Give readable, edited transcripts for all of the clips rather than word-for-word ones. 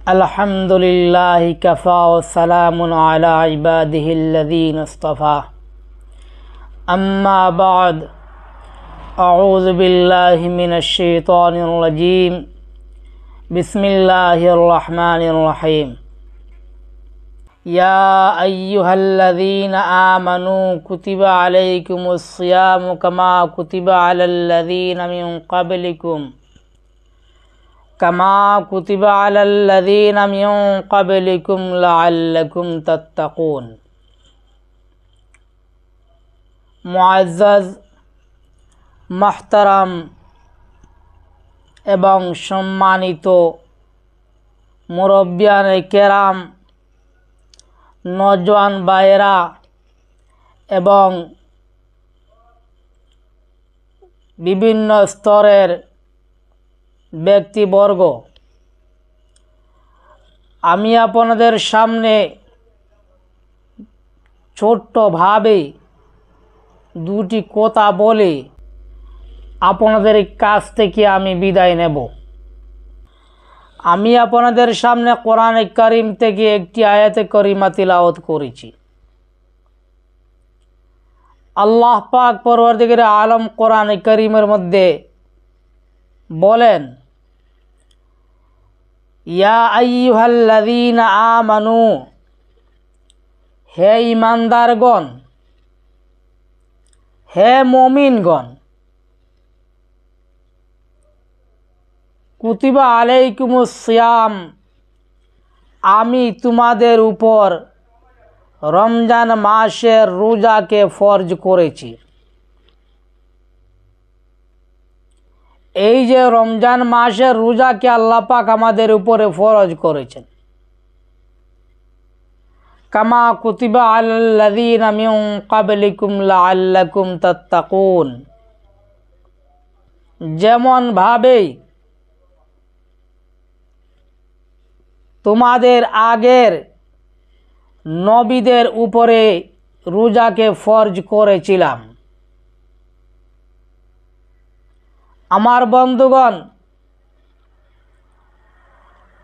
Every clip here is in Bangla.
अल्हम्दुलिल्लाहि कफ़ा व सलामुन अला इबादिहिल्लज़ीना इस्तफ़ा अम्मा बाद अऊज़ु बिल्लाहि मिनश शैतानिर रजीम बिस्मिल्लाहिर रहमानिर रहीम या अय्युहल्लज़ीना आमनू कुतिबा अलैकुमुस्सियामु कमा कुतिबा अलल्लज़ीना मिन क़ब्लिकुम लअल्लकुम तत्तकून। मुअज़्ज़ज़ महतरम एवं सम्मानित मुरब्बियाने केराम, नौजवान भाइरा एवं विभिन्न स्तरेर ব্যক্তিবর্গ, আমি আপনাদের সামনে ছোট্টভাবে দুটি কথা বলে আপনাদের কাছ থেকে আমি বিদায় নেব। আমি আপনাদের সামনে কোরআনে কারীম থেকে একটি আয়াতে কারিমা তিলাওয়াত করেছি। আল্লাহ পাক পরওয়ারদিগার আলম কোরআনে কারীমের মধ্যে বলেন, ইয়া আইয়ুহাল্লাযীনা আমানু, হে ঈমানদারগণ, হে মুমিনগণ, কুতিবা আলাইকুমুস সিয়াম, আমি তোমাদের উপর রমজান মাসের রোজাকে ফরজ করেছি। এই যে রমজান মাসের রোজাকে আল্লাহ পাক আমাদের উপরে ফরজ করেছেন, কামা কুতিবা আলাল্লাযীনা মিন ক্বাবলিকুম লাআল্লাকুম তাত্তাকুন, যেমন ভাবে তোমাদের আগের নবীদের উপরে রোজাকে ফরজ করেছিলাম। আমার বন্ধুগণ,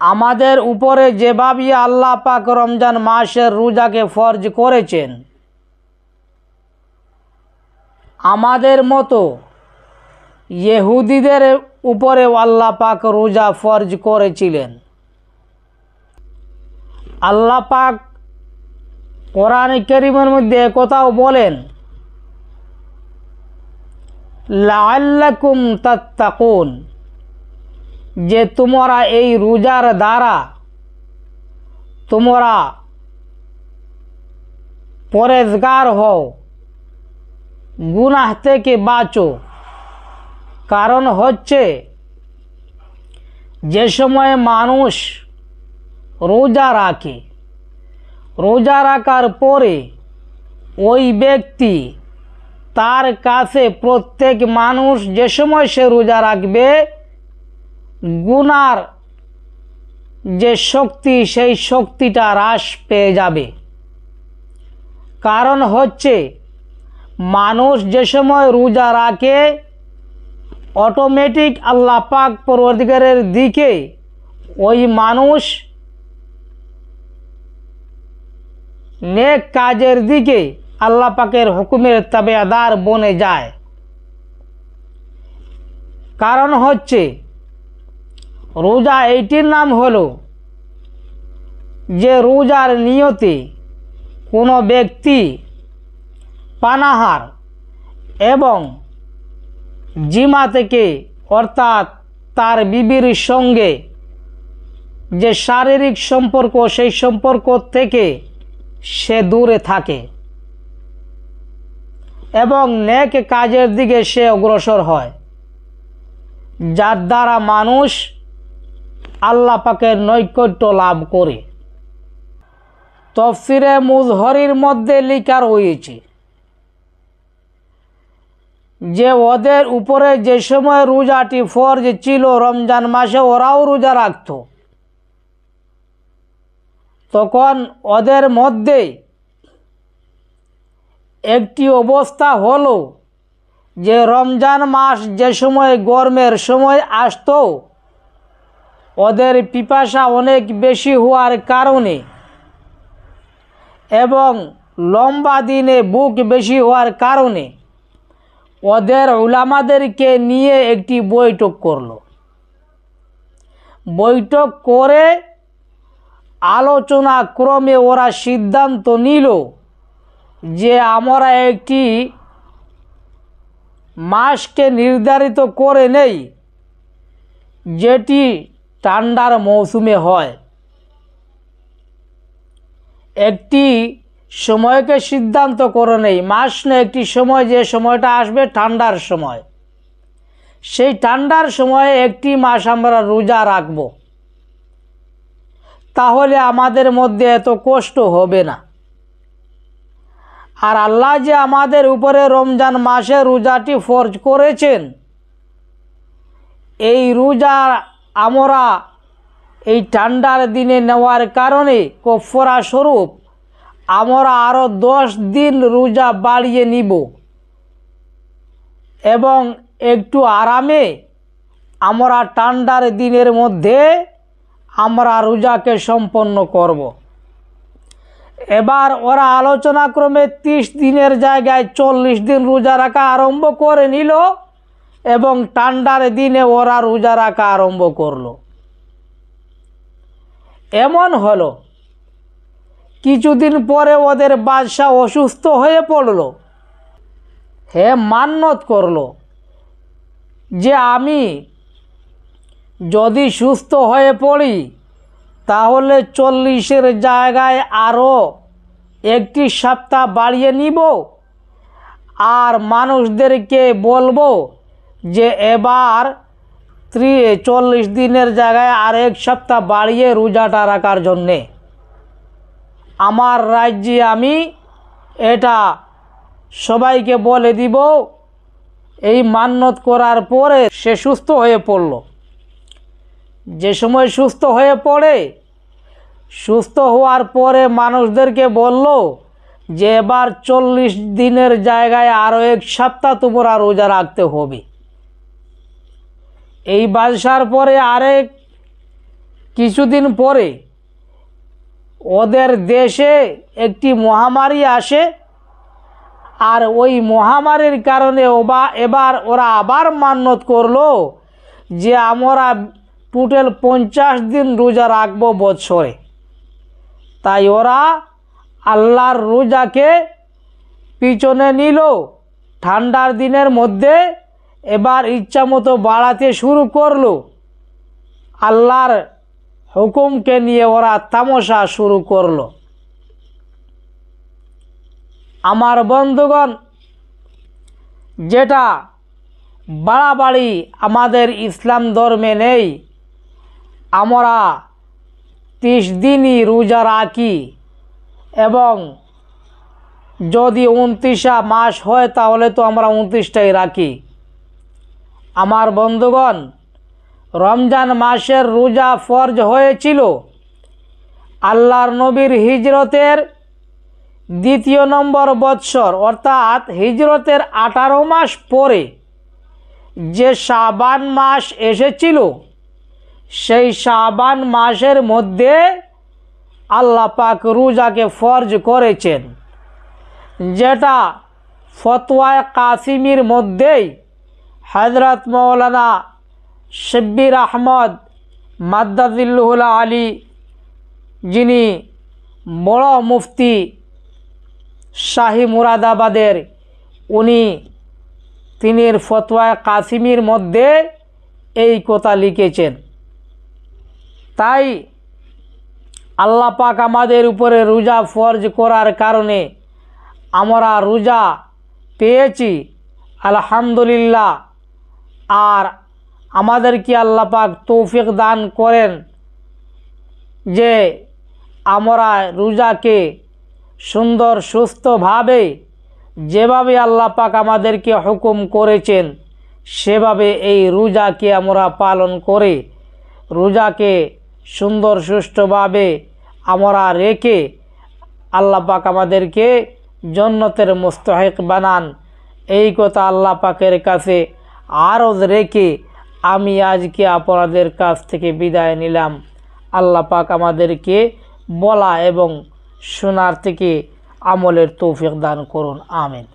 আমাদের উপরে যেভাবে আল্লাহ পাক রমজান মাসের রোজাকে ফরজ করেছেন, আমাদের মতো ইহুদিদের উপরে আল্লাহ পাক রোজা ফরজ করেছিলেন। আল্লাহ পাক কোরআনে কারীমের মধ্যে কথাও বলেন, লাআল্লাকুম তাত্তাকুন, যে তোমরা এই রোজার দ্বারা তোমরা পরেজগার হও, গুনাহ থেকে বাঁচো। কারণ হচ্ছে, যে সময় মানুষ রোজা রাখে, রোজা রাখার পরে ওই ব্যক্তি, তার কাছে প্রত্যেক মানুষ যে সময় সে রোজা রাখবে, গুনার যে শক্তি, সেই শক্তিটা হ্রাস পেয়ে যাবে। কারণ হচ্ছে, মানুষ যে সময় রোজা রাখে, অটোমেটিক আল্লাহ পাক পরওয়ারদিগারের দিকে ওই মানুষ নেক কাজের দিকে আল্লাহ পাকের হুকুমের তাবেদার বনে যায়। কারণ হচ্ছে, রোজা এইটির নাম হলো যে রোজার নিয়তে কোনো ব্যক্তি পানাহার এবং জিমা থেকে, অর্থাৎ তার বিবির সঙ্গে যে শারীরিক সম্পর্ক, সেই সম্পর্ক থেকে সে দূরে থাকে এবং নেক কাজের দিকে সে অগ্রসর হয়, যার দ্বারা মানুষ আল্লাহ পাকের নৈকট্য লাভ করে। তাফসীরে মুজহরির মধ্যে লেখা রয়েছে যে ওদের উপরে যে সময় রোজাটি ফরজ ছিল, রমজান মাসে ওরাও রোজা রাখত, তখন ওদের মধ্যে একটি অবস্থা হলো যে রমজান মাস যে সময় গরমের সময় আসতো, ওদের পিপাসা অনেক বেশি হওয়ার কারণে এবং লম্বা দিনে বুক বেশি হওয়ার কারণে ওদের উলামাদেরকে নিয়ে একটি বৈঠক করলো। বৈঠক করে আলোচনা ক্রমে ওরা সিদ্ধান্ত নিল যে আমরা একটি মাসকে নির্ধারিত করে নেই যেটি ঠান্ডার মৌসুমে হয়। একটি সময়কে সিদ্ধান্ত করে নেই, মাস না, একটি সময়, যে সময়টা আসবে ঠান্ডার সময়, সেই ঠান্ডার সময়ে একটি মাস আমরা রোজা রাখব, তাহলে আমাদের মধ্যে এত কষ্ট হবে না। আর আল্লাহ যে আমাদের উপরে রমজান মাসে রোজাটি ফরজ করেছেন, এই রোজা আমরা এই ঠান্ডার দিনে নেওয়ার কারণে কফারা স্বরূপ আমরা আরও 10 দিন রোজা বাড়িয়ে নিব এবং একটু আরামে আমরা ঠান্ডার দিনের মধ্যে আমরা রোজাকে সম্পন্ন করব। এবার ওরা আলোচনাক্রমে 30 দিনের জায়গায় 40 দিন রোজা রাখা আরম্ভ করে নিল এবং ঠান্ডার দিনে ওরা রোজা রাখা আরম্ভ করলো। এমন হলো কিছুদিন পরে ওদের বাদশা অসুস্থ হয়ে পড়ল। হে মান্নত করলো যে আমি যদি সুস্থ হয়ে পড়ি তাহলে 40-এর জায়গায় আরও একটি সপ্তাহ বাড়িয়ে নিব আর মানুষদেরকে বলবো যে এবার 40 দিনের জায়গায় আর এক সপ্তাহ বাড়িয়ে রোজাটা রাখার জন্যে। আমার রাজ্যে আমি এটা সবাইকে বলে দিব। এই মান্নত করার পরে সে সুস্থ হয়ে পড়ল। যে সময় সুস্থ হয়ে পড়ে, সুস্থ হওয়ার পরে মানুষদেরকে বলল যে এবার 40 দিনের জায়গায় আরও এক সপ্তাহ তোমরা রোজা রাখতে হবে। এই বাদশার পরে আরেক কিছুদিন পরে ওদের দেশে একটি মহামারী আসে আর ওই মহামারীর কারণে এবার ওরা আবার মান্নত করলো যে আমরা টোটাল 50 দিন রোজা রাখবো বছরে। তাই ওরা আল্লাহর রোজাকে পিছনে নিল ঠান্ডার দিনের মধ্যে। এবার ইচ্ছা মতো বাড়াতে শুরু করলো। আল্লাহর হুকুমকে নিয়ে ওরা তামাশা শুরু করলো। আমার বন্ধুগণ, যেটা বাড়াবাড়ি আমাদের ইসলাম ধর্মে নেই। আমরা 30 দিনই রোজা রাখি এবং যদি 29 মাস হয় তাহলে তো আমরা 29টাই রাখি। আমার বন্ধুগণ, রমজান মাসের রোজা ফরজ হয়েছিল আল্লাহর নবীর হিজরতের 2য় নম্বর বৎসর, অর্থাৎ হিজরতের 18 মাস পরে যে শাবান মাস এসেছিল, সেই শাবান মাসের মধ্যে আল্লাহ পাক রোজাকে ফরজ করেছেন, যেটা ফতোয়ায়ে কাসিমির মধ্যেই হযরত মৌলানা শব্বির আহমদ মাদ্দাজিল্লুহুল আলী, যিনি বড় মুফতি শাহী মুরাদাবাদের, তিনি ফতোয়ায়ে কাসিমির মধ্যে এই কথা লিখেছেন। তাই আল্লাহ পাক আমাদের উপরে রোজা ফরজ করার কারণে আমরা রোজা পেয়েছি, আলহামদুলিল্লাহ। আর আমাদেরকে আল্লাহ পাক তৌফিক দান করেন যে আমরা রোজাকে সুন্দর সুস্থভাবে যেভাবে আল্লাহ পাক আমাদেরকে হুকুম করেছেন সেভাবে এই রোজাকে আমরা পালন করে রোজাকে সুন্দর সুষ্ঠুভাবে আমরা রেখে আল্লাহ পাক আমাদেরকে জান্নাতের মুস্তাহিক বানান। এই কথা আল্লাহ পাকের কাছে আরজ রেখে আমি আজকে আপনাদের কাছ থেকে বিদায় নিলাম। আল্লাহ পাক আমাদেরকে বলা এবং শোনার থেকে আমলের তৌফিক দান করুন। আমিন।